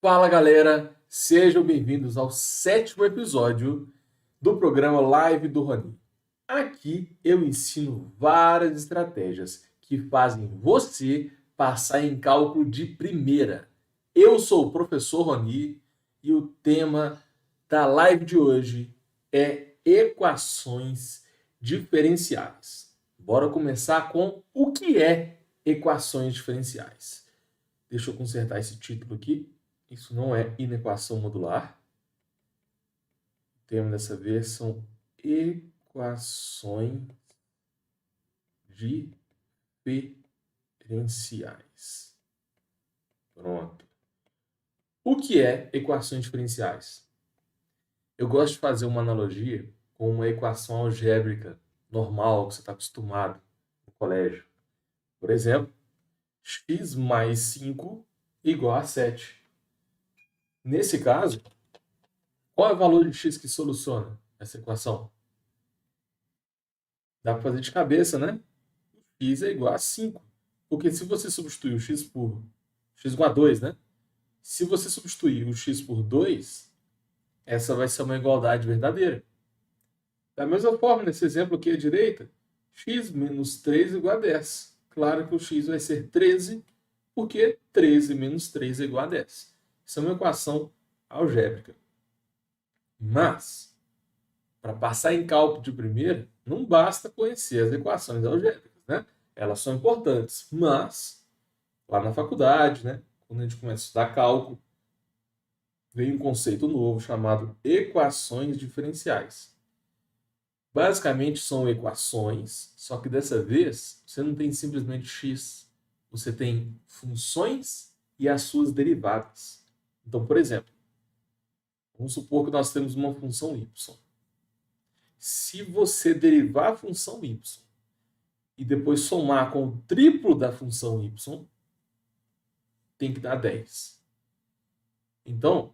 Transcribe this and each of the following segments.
Fala galera, sejam bem-vindos ao 7º episódio do programa Live do Rony. Aqui eu ensino várias estratégias que fazem você passar em cálculo de primeira. Eu sou o professor Rony e o tema da live de hoje é equações diferenciais. Bora começar com o que é equações diferenciais. Deixa eu consertar esse título aqui. Isso não é inequação modular. O termo dessa vez são equações diferenciais. Pronto. O que é equações diferenciais? Eu gosto de fazer uma analogia com uma equação algébrica normal que você está acostumado no colégio. Por exemplo, x mais 5 igual a 7. Nesse caso, qual é o valor de x que soluciona essa equação? Dá para fazer de cabeça, né? X é igual a 5. Porque se você substituir o x por x igual a 2, né? Se você substituir o x por 2, essa vai ser uma igualdade verdadeira. Da mesma forma, nesse exemplo aqui à direita, x menos 3 igual a 10. Claro que o x vai ser 13, porque 13 menos 3 é igual a 10. Isso é uma equação algébrica. Mas, para passar em cálculo de primeira, não basta conhecer as equações algébricas, né? Elas são importantes, mas lá na faculdade, né, quando a gente começa a estudar cálculo, vem um conceito novo chamado equações diferenciais. Basicamente são equações, só que dessa vez você não tem simplesmente x, você tem funções e as suas derivadas. Então, por exemplo, vamos supor que nós temos uma função y. Se você derivar a função y e depois somar com o triplo da função y, tem que dar 10. Então,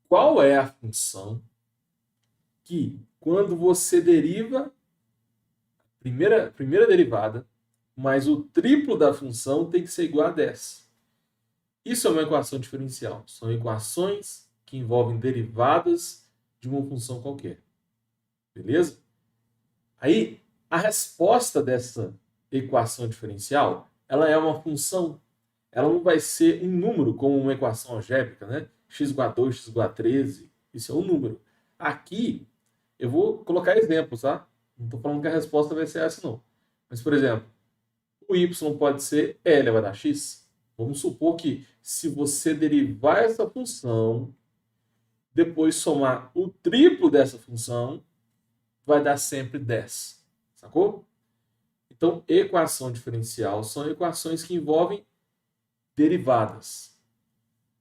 qual é a função que, quando você deriva a primeira derivada, mais o triplo da função tem que ser igual a 10? Isso é uma equação diferencial. São equações que envolvem derivadas de uma função qualquer. Beleza? Aí, a resposta dessa equação diferencial, ela é uma função. Ela não vai ser um número como uma equação algébrica, né? X igual a 2, x igual a 13. Isso é um número. Aqui, eu vou colocar exemplos, tá? Não estou falando que a resposta vai ser essa, não. Mas, por exemplo, o y pode ser e elevado a x. Vamos supor que se você derivar essa função, depois somar o triplo dessa função, vai dar sempre 10. Sacou? Então, equação diferencial são equações que envolvem derivadas.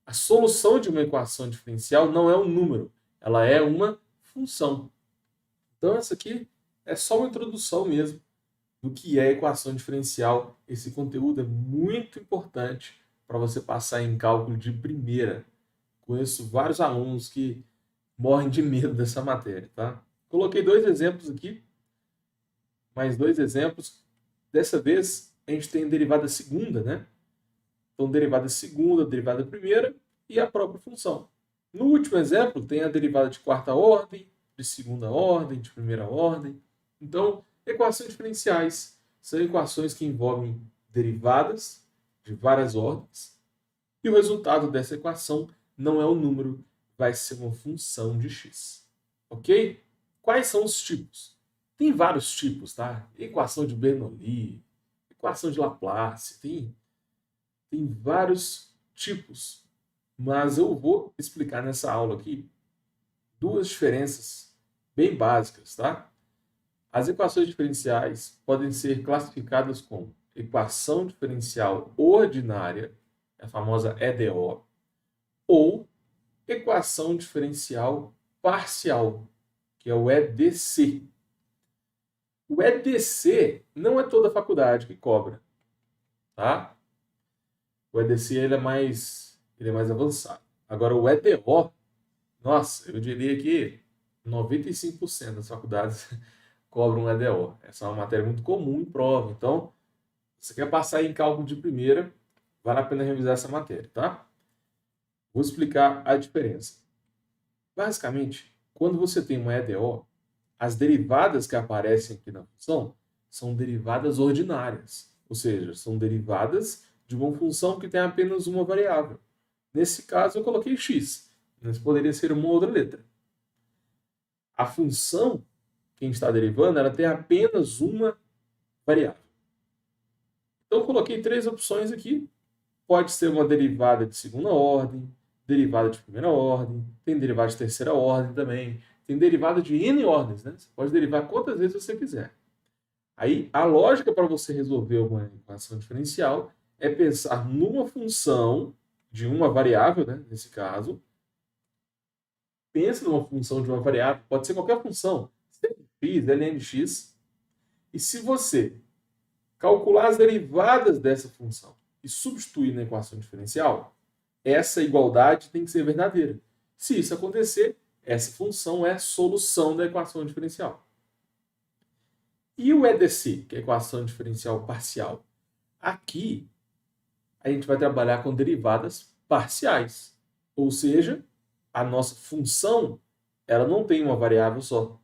A solução de uma equação diferencial não é um número, ela é uma função. Então, essa aqui é só uma introdução mesmo do que é equação diferencial. Esse conteúdo é muito importante para você passar em cálculo de primeira. Conheço vários alunos que morrem de medo dessa matéria, tá? Coloquei 2 exemplos aqui, mais 2 exemplos. Dessa vez, a gente tem derivada segunda, né? Então, derivada segunda, derivada primeira e a própria função. No último exemplo, tem a derivada de quarta ordem, de segunda ordem, de primeira ordem. Então, equações diferenciais são equações que envolvem derivadas de várias ordens e o resultado dessa equação não é um número, vai ser uma função de x. Ok? Quais são os tipos? Tem vários tipos, tá? Equação de Bernoulli, equação de Laplace, tem vários tipos. Mas eu vou explicar nessa aula aqui 2 diferenças bem básicas, tá? As equações diferenciais podem ser classificadas como equação diferencial ordinária, a famosa EDO, ou equação diferencial parcial, que é o EDC. O EDC não é toda faculdade que cobra, tá? O EDC ele é mais avançado. Agora o EDO, nossa, eu diria que 95% das faculdades cobram EDO. Essa é uma matéria muito comum em prova. Então, se você quer passar em cálculo de primeira, vale a pena revisar essa matéria, tá? Vou explicar a diferença. Basicamente, quando você tem uma EDO, as derivadas que aparecem aqui na função são derivadas ordinárias, ou seja, são derivadas de uma função que tem apenas uma variável. Nesse caso, eu coloquei x, mas poderia ser uma outra letra. A função que a gente está derivando, ela tem apenas uma variável. Então, eu coloquei 3 opções aqui. Pode ser uma derivada de segunda ordem, derivada de primeira ordem, tem derivada de terceira ordem também, tem derivada de n ordens, né? Você pode derivar quantas vezes você quiser. Aí, a lógica para você resolver uma equação diferencial é pensar numa função de uma variável, né? Nesse caso. Pensa numa função de uma variável, pode ser qualquer função, x, ln de x. E se você calcular as derivadas dessa função e substituir na equação diferencial, essa igualdade tem que ser verdadeira. Se isso acontecer, essa função é a solução da equação diferencial. E o EDC, que é a equação diferencial parcial? Aqui, a gente vai trabalhar com derivadas parciais. Ou seja, a nossa função, ela não tem uma variável só.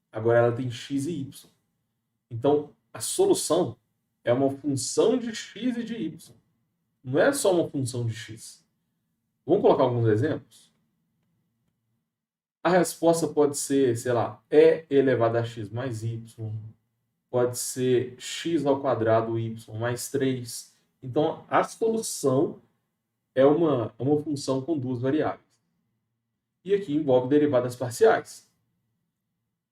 Agora ela tem x e y. Então, a solução é uma função de x e de y. Não é só uma função de x. Vamos colocar alguns exemplos? A resposta pode ser, sei lá, e elevado a x mais y. Pode ser x ao quadrado y mais 3. Então, a solução é uma função com duas variáveis. E aqui envolve derivadas parciais.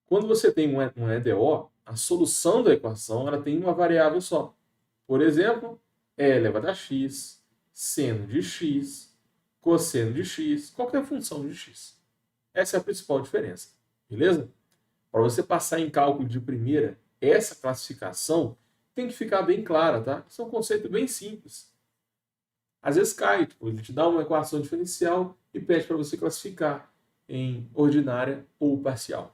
Quando você tem um EDO, a solução da equação ela tem uma variável só. Por exemplo, e elevado a x, seno de x, cosseno de x, qualquer função de x. Essa é a principal diferença, beleza? Para você passar em cálculo de primeira, essa classificação tem que ficar bem clara, tá? Isso é um conceito bem simples. Às vezes cai, ele te dá uma equação diferencial e pede para você classificar em ordinária ou parcial.